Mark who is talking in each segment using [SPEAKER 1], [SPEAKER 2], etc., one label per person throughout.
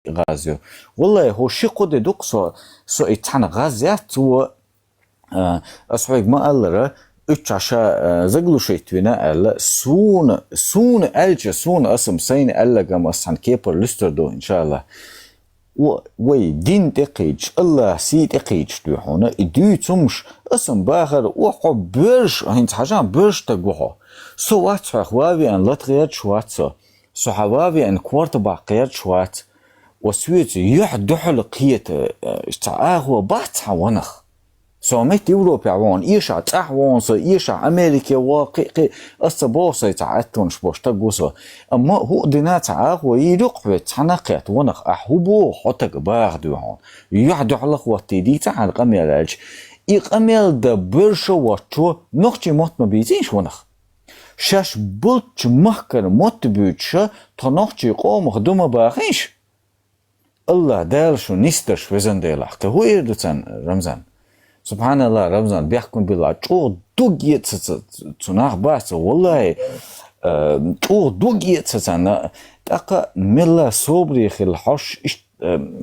[SPEAKER 1] غازيو والله هو شي قد دوك سو اتحن غازيات و اسويق ما ألرا üç aşağı zagluşaytüne elle sun elçe sun asım sayın elle gamassan keper lüsterdo inşallah وي دين تقيج الله سي تقيج دوحونا ادو تمش اسم باخر وحو برش هنت حاجان برش تقوحو سو وات حواوي ان لطغير شوات سو حواوي ان كوارت باقير شوات وسويت يحدحل قيت اشتعاهو باتها ونخ سوميت يوروبا عوان إيشا تحوانسا إيشا أمريكا واقعي أستبوسا يتعاتون شبوش تقوسا أما هو دينا تعاقوا يلقوا تحنقيت ونخ أحبو حتك باغدو هون يحدو حلق واتيدي تعال قميل الج إقميل دا برشا واتشو نخشي موت مبيزينش ونخ شاش بلتش محكر موت بيوتشا تنخشي قوم خدوما باغينش الله دالشو نسترش وزن ديلاح هو يردتان رمزان سبحان الله رمضان بيحكم بالله تو دوغي تناخ باس والله تو دوغي تسانا تاقا ملا صبري خل حش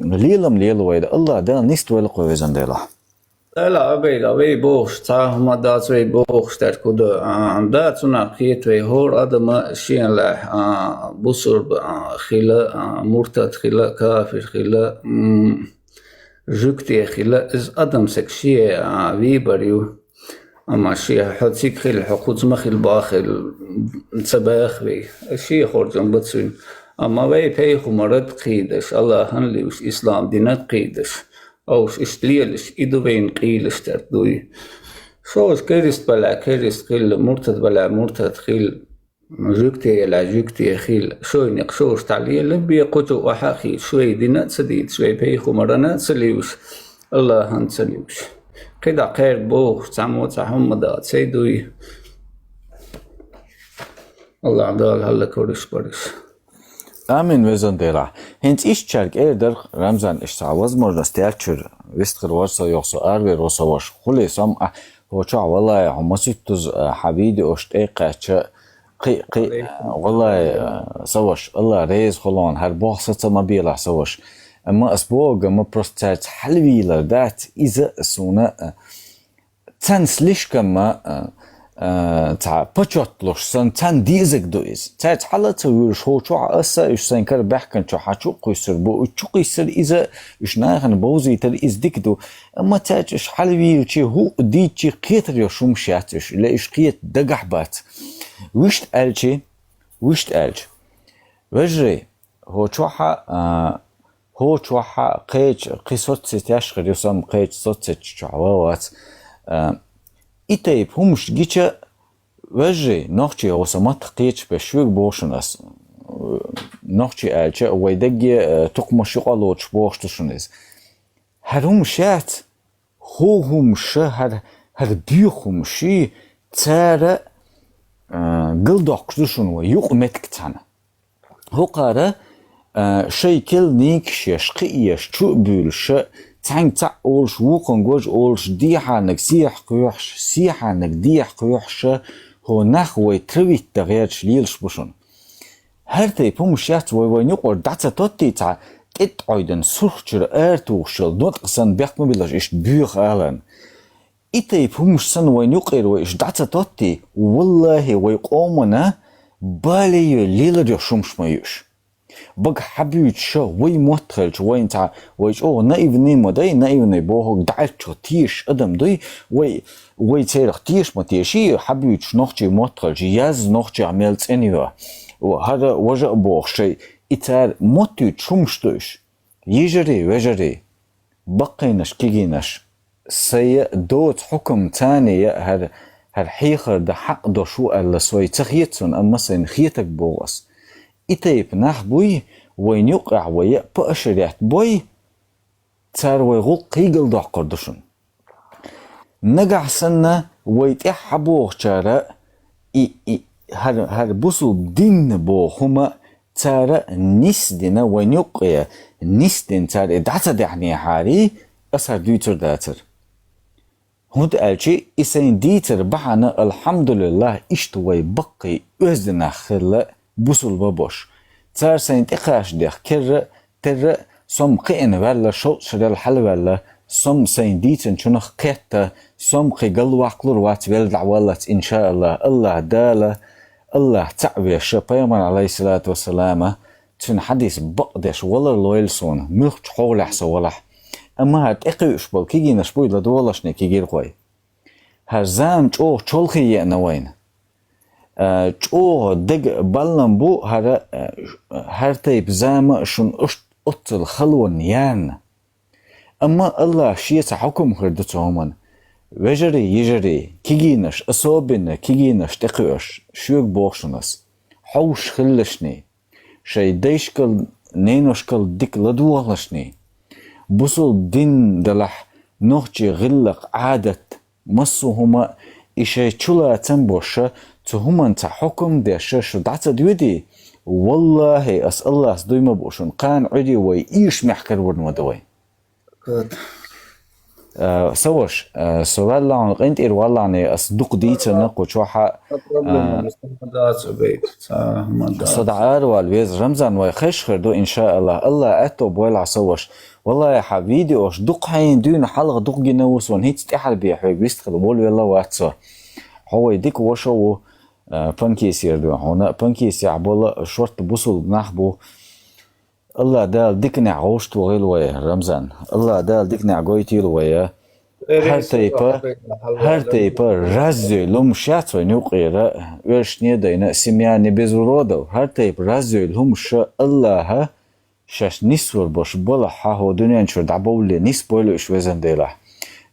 [SPEAKER 1] ليلم ليل ويد الله ده نيست ولا قوزن ديلا
[SPEAKER 2] لا أبي بوخش تاهم دات وي بوخش تركود دا تنا قيت وي هور ادم شين لا بصر خلا مرتد خلا كافر خلا جوكتي خلا از ادم سكشي ويبريو اما شي حدسيك خل حقوق مخل باخل صباخ وي شي خرجن بتصوين اما وي بيخو مرد قيدش الله هنليوش اسلام دينات قيدش اوش اشتليلش ايدو بين قيلش تردوي شوش كريست بلا كريست خل مرتد بلا مرتد خل جوكتي لا جوكتي خيل شوي نقشوش تعليل لبي قطو وحاخي شوي دينات سديد شوي بيخو مرانات سليوش الله هن سليوش كدا خير بوخ تعمو تعهم دات سيدوي الله عدال هلا كورش برش
[SPEAKER 1] آمين وزن ديلا هنت إيش شارك إيردر رمزان إشتعوز مرة استيرتشر ويستخر ورسا يوصو أروي روسا وش خلي سام هو شع والله همسيتوز حبيدي أشت إيقاتش قي والله سوش الله ريز خلون هر بوخصة ما بيلا سوش اما اسبوع ما بروستات حلويلا دات إذا سونا تنسليش كما تاع بچوتلوش سن تن ديزك دويز تاع حالة ويرش هو شو عسى إيش سنكر بحكن شو حشو قيسر بو شو قيسر إذا إيش ناخن بوزي تل إز ديكدو أما تاع إيش حلوي وشي هو دي شي قيتر يشوم شاتش لا إيش قيت دقح بات ويشت ألشي وجري هو شوحة قيج قيسوت ستاشخر يسام قيج صوت ستشعوات إتايب همش جيتش وجري نوخشي وسمات قيج بشوك بوشنس نوخشي ألشي ويدقي تقمش يقالوش بوشتشنز هرهم شات هو همش هر بيخمشي تارا قلدوك شنو يوق متكتانا هو قارا شيكل نيكش يشقيش شو بولش تانك تاع اولش وقن جوج اولش ديحانك سيحانك ديح قيوحش هو نخوي ترويت تغيرش ليلش بشون هرتي بومشات وين يقول داتا توتي تاع تتعيدن سرخشر ارتوشل نطقسن بيحكم بلاش ايش بيخ الان إتايب همش سن وين يقير وإيش دعتا توتي والله ويقومنا بالي ليلة يشمش مايوش بق حبيت شو وي متخلش وين تاع ويش أو نايفني مداي نايفني بوهو دعتشو تيش أدم داي وي تيرخ تيش ما تيشي حبيت نوخشي متخلش ياز نوخشي عملت انيوا وهذا وجه بوخ شي إتار متو تشمشتوش يجري وجري بقيناش كيجيناش سي دوت حكم تاني هر حيخر ده حق دو شو اللي سوي تخيتسون اما سين خيتك بوغس إتايب ناح بوي وين يقع ويا بأشريات بوي تار ويغل قيقل دو قردشون نقع سنة ويتح بوغ شارع هر بوسو دين بوغ هما تار نسدنا وين يقع نسدن تار دعتا دعني حاري أسهر دوتر داتر هود ألشي إسان ديتر بحنا الحمد لله إشتوي بقي أزدنا خلا بوصل بابوش تار سين تقاش ديخ كر تر som قين ولا شو شرل حل ولا som سين ديتن شنخ قيتا som قيقل وعقلور وات بلدع والت إن شاء الله الله دالة الله تعبي الشبيمان عليه الصلاة والسلام تن حديث بقدش ولا لويلسون ملخ حول حسا ولح أما هاد إقيوش بل كيجي نشبوي لدولشني كيجير قوي هرزام جوه چولخي يأنوين جوه دق بلن بو هر تيب زام شن أطل خلون يان أما الله شيء حكم خردتهمن وجري يجري كيجينش أصابنا كيجينش تقيوش شوك بوخشنس حوش خلشني شي ديشكل نينوشكل ديك لدوالشني بوصل دين دلح نوخجي غلق عادة مصوهما إشي چولا تنبوش تهمان حكم ديشة شدعت ديودي والله أس الله سدويما بوشن قان عدي وي إيش محكر ورن ودوي سوش سوال لعن قنت إير والله عني أصدق ديتا نقو شوحا صدعار والويز رمزان ويخش خردو إن شاء الله الله أتو بويلع سوش والله يا حبيدي وش دق حين دون حلقة دق جنوس ونهيت تحل بيحوي بيستخدم بولي الله واتسا هو يديك وشو بانكيس يردو هنا بانكيس يعبولا شورت بوصل بنحبو الله دال ديكني عوشت وغيل ويا رمزان الله دال ديكني عقويتي ويا هر تيبا رازي لهم شاتو نوقيرا ويش نيدينا سمياني بزورودو هر تيب رازي لهم شا الله شاش نسور باش بلحا هو دنيا نشور دعبولي نس بولو اش وزن ديلا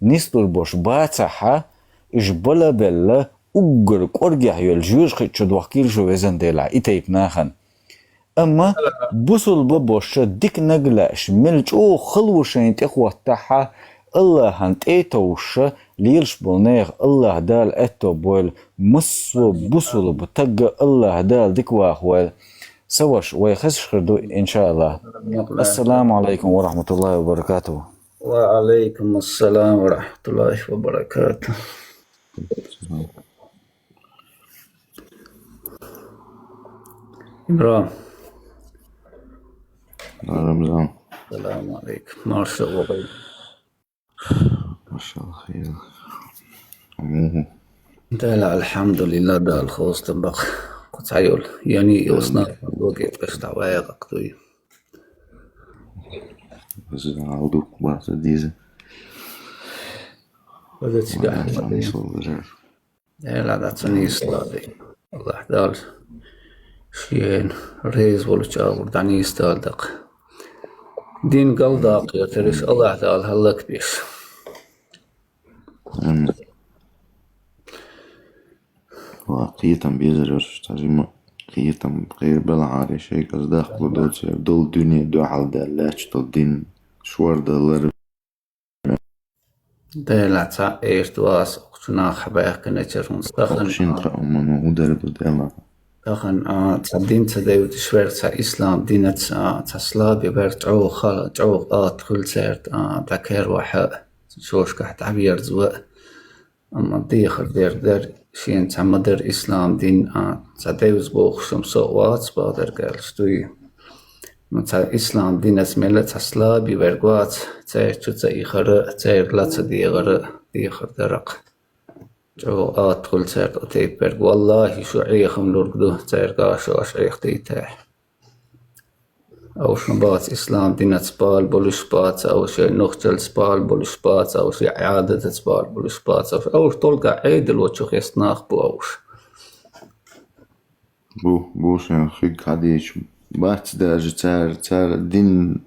[SPEAKER 1] نسور باش باتحا اش بلا بلا اقر قرقح يلجوش خيط شد وحكيل شو وزن ديلا اي تيب ناخن اما بوصل ببوش ديك نقلاش ملج او خلوشين تخوة تاحا الله هانت ايتوش ليلش بولنيغ الله دال اتو بول مصو بوصل بتقى الله دال ديك واخوال سوش ويخسش خردو ان شاء الله السلام عليكم ورحمة الله وبركاته
[SPEAKER 2] وعليكم السلام ورحمة الله وبركاته إبراهيم
[SPEAKER 3] رمضان
[SPEAKER 2] السلام عليكم ما شاء الله خير
[SPEAKER 3] ما شاء الله خير
[SPEAKER 2] دالا الحمد لله دا الخوص تنبق قد عيول يعني يوصنا وقيت باش تعوايا قطوي
[SPEAKER 3] بس عودوك بعض ديزة
[SPEAKER 2] هذا تسيقا دالا دا تنيس دالي الله دال شيئين ريز ولجاور دانيس دال دق دين قل داق يترش الله دال هلك بيش
[SPEAKER 3] وقيتم بيزرش تجمع قيتم غير بالعاري شيء قصداق بدوتش دول دنيا دو حال دالاش دول دين شوار دالر
[SPEAKER 2] دالا تا ايش دواس اقتنا خبايق كنتشرون
[SPEAKER 3] أخشين قرأمن ودردو دالا
[SPEAKER 2] داخن دين تداود شوير تا إسلام دين تا سلابي بير تعو خال تعو خل سيرت داكير وحاء شوش كحت عبير زواء أما ديخر دير شين تا مدر إسلام دين تا داوز بوخ شمسوات بادر قال شتوي تا إسلام دين اسميلا تا سلابي بيرقوات تاير تا إخر تاير لا تا ديخر درق جو أدخل سيرت أتيبرق والله شو عيخم لرقدو تيرقا شو أشعيخ تيتاح أو شنبات إسلام دينة سبال بولشبات أو شي نخجل سبال بولشبات أو شي عادة سبال بولشبات أو طلقا عيدل وشو خيصناخ بو أوش
[SPEAKER 3] بوش يعني خيق عديش بات داج تار دين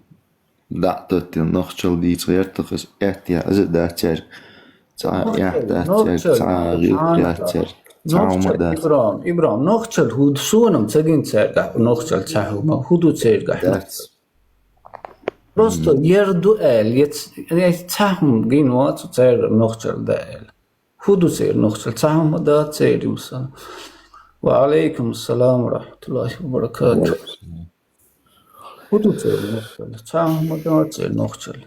[SPEAKER 3] دعتت نخجل دي تغيرتخس احتيا أزد داتر
[SPEAKER 2] إبراهيم نخجل هود سونم تجين ترجع نخجل تحوم هودو ترجع بروستو يردو تحوم جينوات تر نخجل دال هودو تر نخجل تحوم دا تر يوصل وعليكم السلام ورحمة الله وبركاته هودو تر نخجل تحوم دا تر نخجل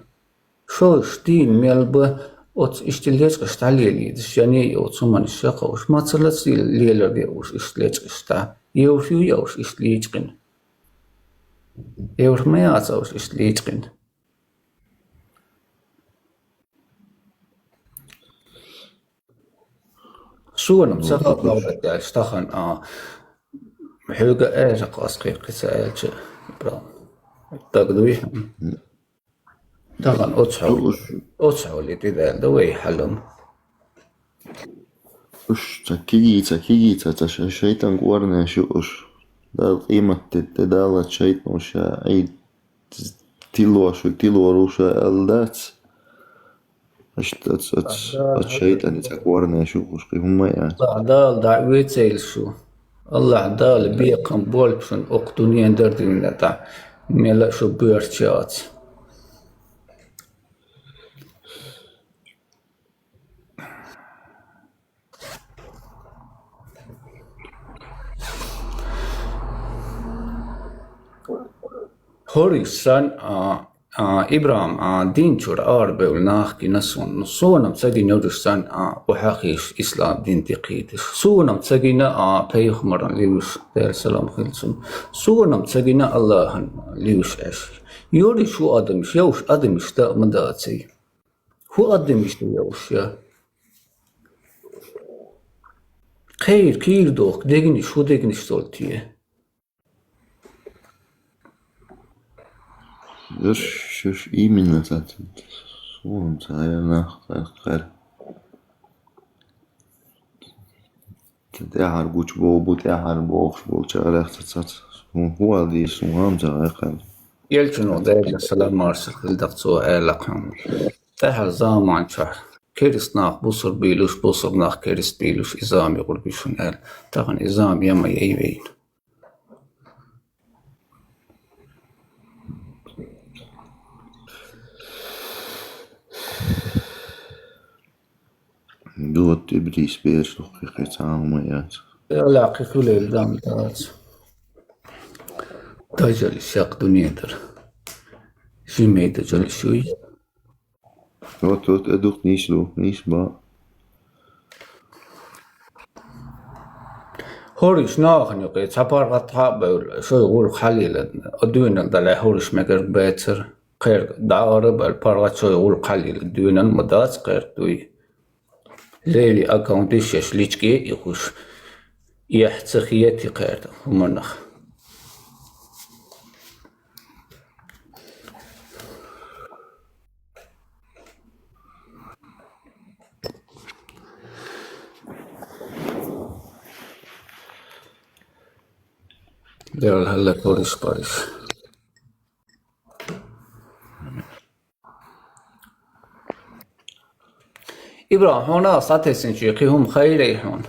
[SPEAKER 2] شوش دين ميلبه ot iştilgeçqişta leliyidiş yani otsuman işaqavuş matsalat lelerde uş iştilgeçqişta yevfiu yavuş iştilgeçqin ما يعصوش إيش ليتقن شو أنا مسافر ضربت اشتخن حلقة إيش قاسقي قسالش برا تقدوي طبعا
[SPEAKER 3] شوش
[SPEAKER 2] أصحوا اللي تذا دوي حلم
[SPEAKER 3] تكيجي شيطان قورنا شوش دال قيمة تدالة شيطان وشا أي تلو روشا الدات الشيطان تقورنا شوش قيهم يعني
[SPEAKER 2] دال دعويت سيل شو الله دال بيقم بولبسن أقتني اندردين نتا ملا شو بيرتشات Horissan إبراهيم دين شور أربع وناخ نسون صونم تسجين يدرسان وحقيش إسلام دين تقيدش صونم تسجين بيخ مرة ليوش دير سلام خلصون صونم تسجين الله ليوش أشي يوري شو أدمش يوش أدمش دا مداتي هو أدمش يوش يا خير كير دوك ديجني شو ديجني شتولتيه
[SPEAKER 3] شوش именно он خير تدعر بوش بو تدعر بوش بو شغله هو دي سوام زغير
[SPEAKER 2] يلجنو ديجن سلام مارسل خلدق علاقهم تهر زامان شهر كيرس ناق بصر بيلوش بصر ناق كيرس بيلوش إزام يقول بيشون قال تغن إزام يما يأيوين
[SPEAKER 3] دوت إبليس بيش دقيقة تعاميات
[SPEAKER 2] لاقي كل الدام دات تجل الشاق دنيا در شي مي تجل شوي
[SPEAKER 3] دوت أدوك نيش با
[SPEAKER 2] هوريش ناخن يقي تبار غطاب شو يقول خليل أدوين دلا هوريش مقر بيتر خير دعارب البارغة شو يقول قليل الدوين المدات غير دوي ليلي أكاونتيش يشليشكي يخش يحتخيتي غير ومنخ دير هلا كوريش باريش إبراهيم هنا ساتسين شيخي هم خيري هون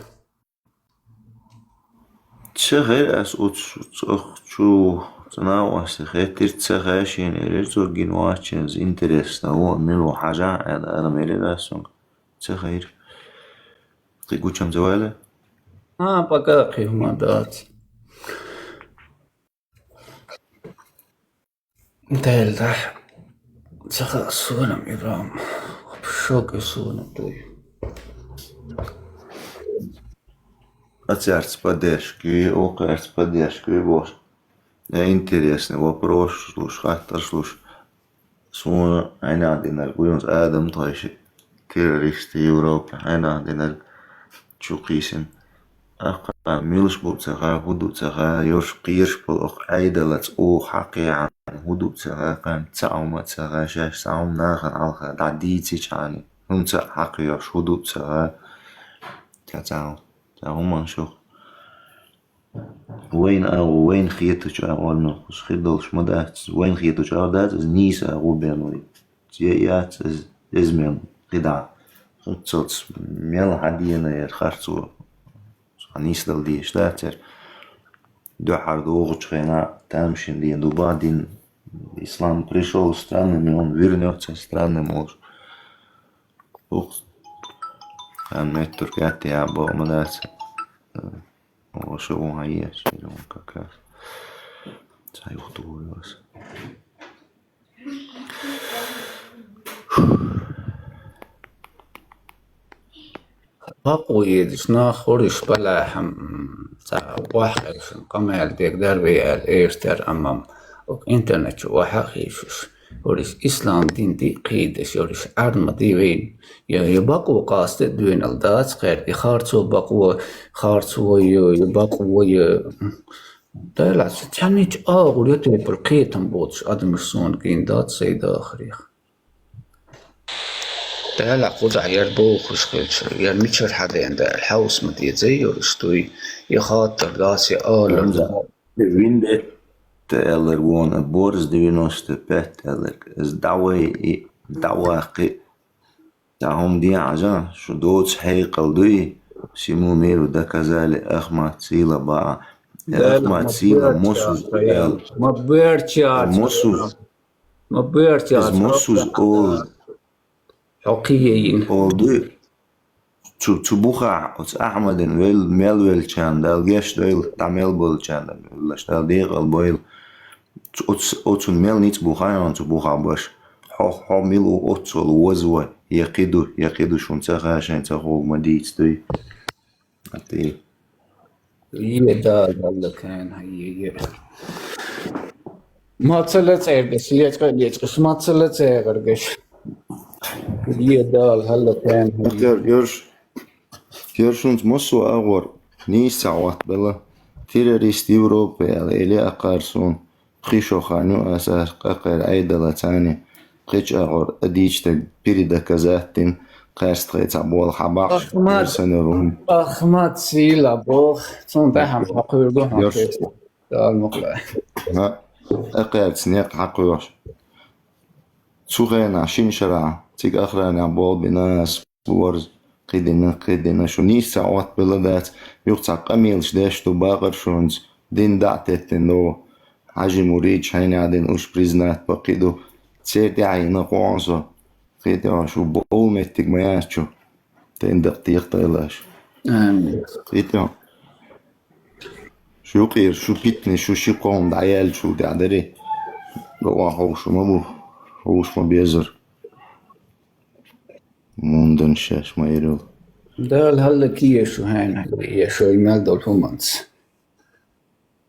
[SPEAKER 3] تشغل أسود شو تناوش خير تسخاشين إلتو جنواتشنز إنترست هو ملو حاجة أنا ميلي لاسون تخير تقول كم زوالة
[SPEAKER 2] بقاقي هما دات ديل دح تخا سونم إبراهيم بشوك سونم دوي
[SPEAKER 3] Отец поддержки, окрес поддержки, бос. Интересный вопрос, слушай, хаттер, слушай. Суна, أنا عندنا القيوس آدم طايش террористы Европы, أنا عندنا شو قيسم أقا ميلش بوتسغا هدوتسغا يوش قيرش بالأخ عيدلت أو حقي عن هدوتسغا قام تعومتسغا شاش تعوم ناخن عالخا دعديتي شاني هم حقي يوش هدوتسغا تعوم تعوم شو وين خيتو أول نخش خيدلش مدات وين خيتو أودات نيسا غوبينوي تيات إزمين قدع خمسة ميل حدينا يرخرتو نيس دل دي شتاتر دو حردوغ خينا تامشين دي دو بعدين إسلام пришел странами он вернется странным уж كان متر كاتي يا أبو مدات وشو هي شيء كاكاس سايوتو بس
[SPEAKER 2] باقو يدشنا خورش بلا هم تا واحد قمال ديك دربي الإيرتر أمام إنترنت شو وحقيشوش ورش إسلام دين دي قيدش ورش عرم ديوين يبقوا قاست دوين الدات غير يخارتو بقوا خارتو يبقوا دايلا ستحنيج وليتو بالقيتم بوتش أدم السون قين دات سيد آخريخ دايلا قوزع يربوخ وشخيلش يرميشر حدا عند الحوس مدي زي ورشتوي يخاطر داسي
[SPEAKER 3] Hamza, de windet eller won a bors de winost pet eller is dawaqi تاهم دي عجا شو دوتش حيقل دوي سيمو ميرو دا كذلك أخمات سيلا بقى أخمات سيلا موسوس
[SPEAKER 2] ما بيرتشار
[SPEAKER 3] موسوس
[SPEAKER 2] ما بيرتشار
[SPEAKER 3] is موسوس all
[SPEAKER 2] حقيقيين
[SPEAKER 3] دوي تو بوخا أتس أحمد ويل ميل ويل چان دال جيش دويل تعمل بول چان دال ولا شتال ديغ البويل أتس ميل نيت بوخايان تو بوخا باش حو ميلو أتس الوزوة يقيدو شون تخا عشان تخو مديت دوي أتي
[SPEAKER 2] هي دال هلا كان هي ما تسلت عرقش ليش ما تسلت عرقش هي دال هلا كان هي
[SPEAKER 3] يرشونت مصو أغور نيس ساعات بلا تيراريست يوروبي إلي أقارسون خيشو خانو أساس قاقر عيدة لتاني قيش أغور أديشتك بيريدا كزاتين قارست غيت عبوال حباقش يرسنرهم
[SPEAKER 2] أخمات سيلا بوخ تون بهم حقير بهم دال مقلع
[SPEAKER 3] ها أقير سنيق حقوش سوغين عشين شرع تيك أخرين عبوال بناس بورز قيدنا شو نيس ساعات بلدات يقطع قميلش داشتو باقر شونز دين دعتتن دو حاجي مريد حين عدن اوش بريزنات بقيدو تسيرتي عينا قوانصو قيدو شو بقول متك مياتشو تين دقتيق طيلاش قيدو شو قير شو بيتني شو شيقون دعيال شو دعدري بقوا شو ما بو هوش ما بيزر موندن شاش ما يرول
[SPEAKER 2] دال هلا كيه شو هين هي شو يمال دول همانس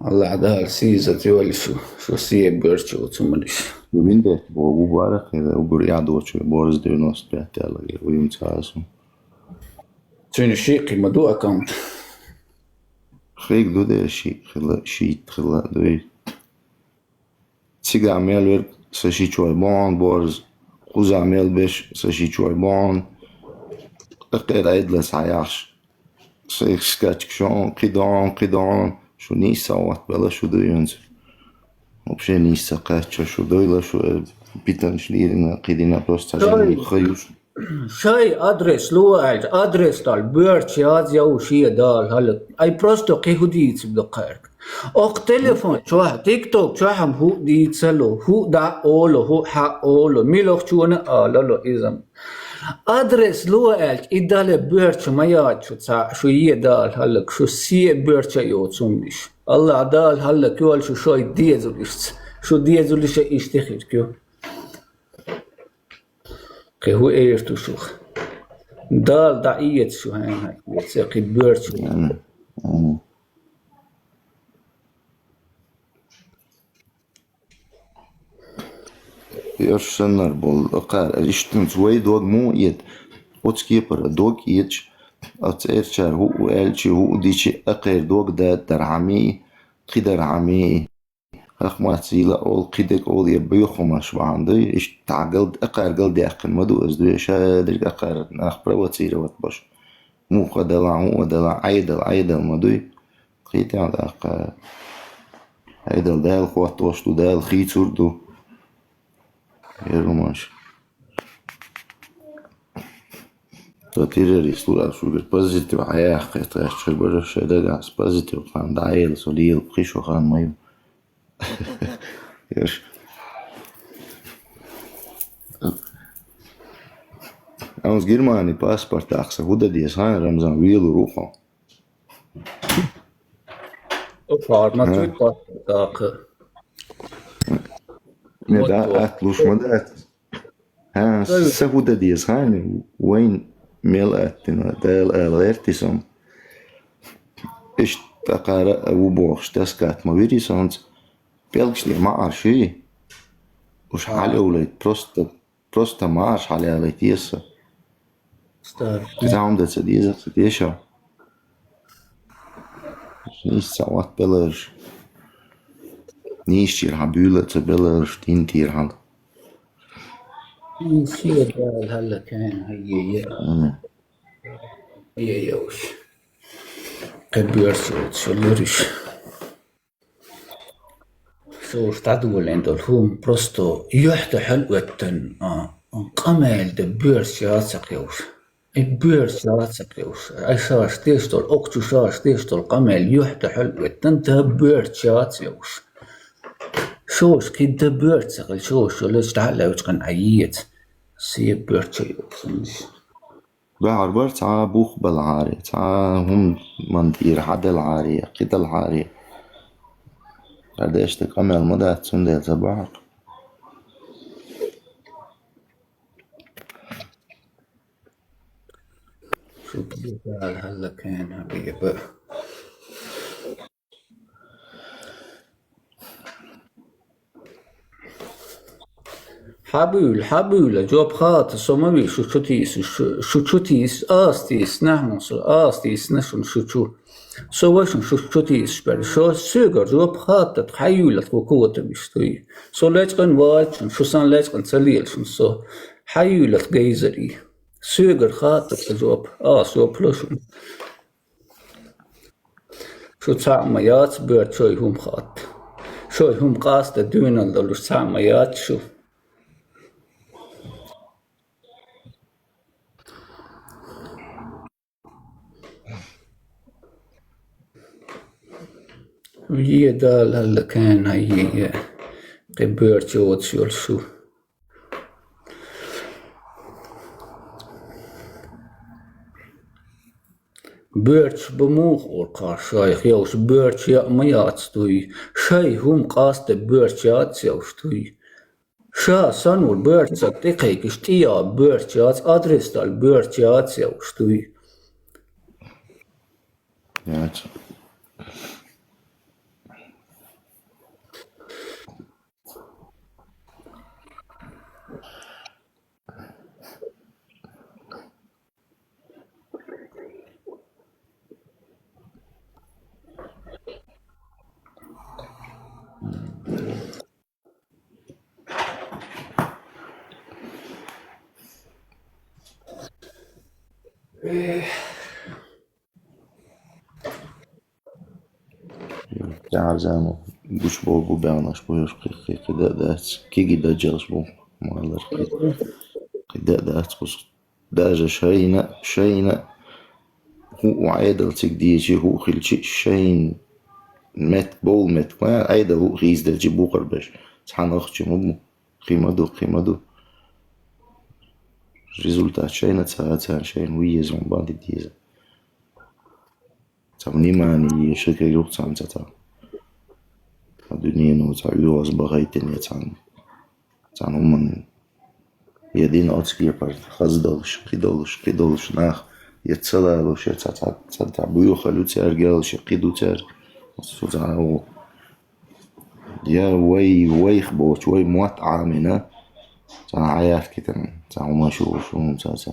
[SPEAKER 2] الله عدال سيزة تولي شو سيه بيرشو تمنش
[SPEAKER 3] وبينده بو بارك إذا وبر يعدو شو بورز دي نص بيحتى لغير ويمتازم
[SPEAKER 2] تشين شيقي مدو أكاونت
[SPEAKER 3] خيك دو ده شيت خلا دوي تيجا عمل ورد سشي شوي بان بورز خوز عمل بش سشي شوي بان أقير عيد لسعياش سيخ سكاتك شون قيدان شو نيسا وات بلا شو دو ينزل وبشي نيسا قاتشا شو دويلا شو بيتن شليرنا قيدنا بروستا جينا خيوش
[SPEAKER 2] شاي أدرس لو أدرس دال بيرش ياز يو شي دال هلا أي بروستو قيهو ديت بلقارك أق تليفون شوها تيك توك شوهم هو ديت سلو هو دا أولو هو حا أولو ميلوخ شونا آلالو إزم أدرس لو إدال بيرش ما ياد شو يدال هلا شو سي بيرش يوتسومش الله دال هلا كيوال شو شوي ديزوليش شو ديزوليش يشتخير كيو كي هو ايرتو شوخ دال دعية شو هاي ساقي بيرش
[SPEAKER 3] يرشنر بول أقار إشتن زوي دوغ مو يد وتسكيبر دوغ يدش أتأرشار هو ألشي هو ديشي أقير دوغ دا درعمي قدر عمي أخمات سيلا أول قدك أول يبيخو مش بعندي إيش تعقلد أقار قلد يحقن مدو أزدوي شادر أقار نخبر وتسيرة وتبش مو قدلا عيدل مدوي قيتي على أقار عيدل دال خوات وشتو دال خيتور دو يروماش تيراريست ولا شو بالبوزيتيف حياة حقيقة شو برش ده جالس بوزيتيف فان دايل سوليل بخيشو خان مايو يش أمس جيرماني باسبورت أخسر هودا دي سان رمزان ويلو روحه
[SPEAKER 2] أفعل ما تويت باسبورت
[SPEAKER 3] نداء أتلوش مدات ها سهودا دي سان وين ميلاتنا دال الغيرتسم إيش تقارأ أبو بوخش تسكات ما بيري سانت بيلقش معر شي وش حالي وليت بروستا معش حالي وليت يسا تتعامل ده تديزة تديشا نيش ساوات بلرش نيش تير حبيولة تبلرش تين تير حال
[SPEAKER 2] نسيت قال هلا كان هي يوش كبيرسوت شلورش شو اشتعدوا عند الفوم بروستو يحت حلوة قمال دبيرس ياسق يوش البيرس ياسق يوش اي شاش تيشتول اكتو شاش تيشتول قمال يحت حلوة تنتها بيرس ياسق يوش شوش كده بيرس اقل شوش ليش تعالى وتقن عييت سي بيرس يوش
[SPEAKER 3] بعر بر تعا بوخ بالعاري تعا هم مندير حد العاري قيد العاري قديش تكمل مدى تسندل تبعك
[SPEAKER 2] شو بدي قال هلا كان حبيبي حبيل جواب خاطر سومبي شو تيس آستيس نحن آستيس نشون شو سواشن شو تيس بر شو سيجر جواب خاطر حيولة قوة بيشتوي سو لاتقن واجن شو سان لاتقن سليل سو حيولة جيزري سيجر خاطر جواب سو بلوشن شو تعميات بيرت شوي هم خاطر شوي هم قاست دوين اللي تعميات شو وهي دال هلا كان هي قبيرت يوتس يلشو بيرتش بموخ ورقا شايخ يوش بيرتش يا ميات ستوي شاي هم قاست بيرتش يات يوشتوي شا سانور بيرتش تقيك اشتيا بيرتش يات ادرس دال بيرتش يات يوشتوي
[SPEAKER 3] يعني زانو بوش بو بياناش بوش قدا دات كيجي دا جالس بو مالر قدا دات بس داجا شينا هو عادل تقديجي هو خلشي شين مت بول مت ما عادل هو خيز دا جيبو قربش سحان اختي مبو قيمدو ريزولتات شينا تساعتها شين ويز من بعد ديزا تامني ماني شكل يوق تام تتا الدنيا نو تعيو أصبغيتني تان من يدين أتسكير بارت خزدلش قيدلش ناخ يتسلالش تعبيو خلو ترجلش قيدو تر سوزانو يا ويخ بوش وي موات عامنا تان عيات كتن تان ما شو تان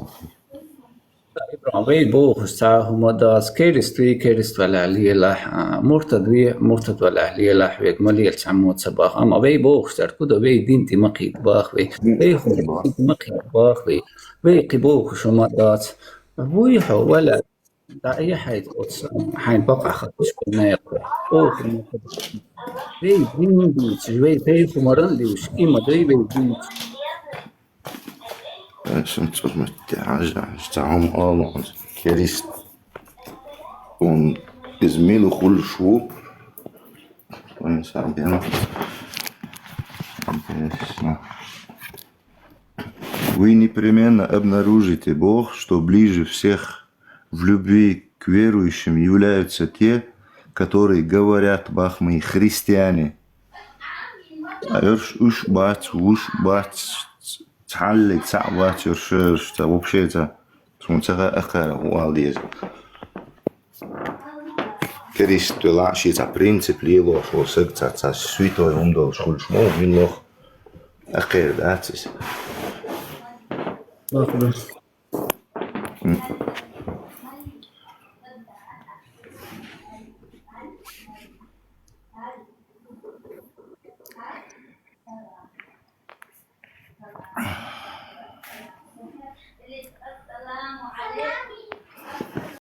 [SPEAKER 2] بي بوخ ساهم داس كيرست ولا عليه لاح مرتد ولا عليه لاح ويك مليل تعمود سباخ اما بي بوخ سر كده بي دينتي مقيد باخ بي خو مقيد باخ بي قبوخ شو ما داس ويحو ولا دا اي حاجه حين بقع خدش كنا يقوى اوخ بي دينتي بي خمرن ليش اما بي دينتي
[SPEAKER 3] Sunt următeaja, am alon, kerist un izmilu khulshu, он сам интересно. Вы непременно обнаружите Бог, что ближе всех в любви к верующим являются те, которые говорят бахмы христиане. уж бать, تعلق تعبات يرشش وبشيتا سمتها أخر والديز Teristula šīs principi lielošo sekcāts svitoj umdol škuļš mūg villoh. Akēr dācis.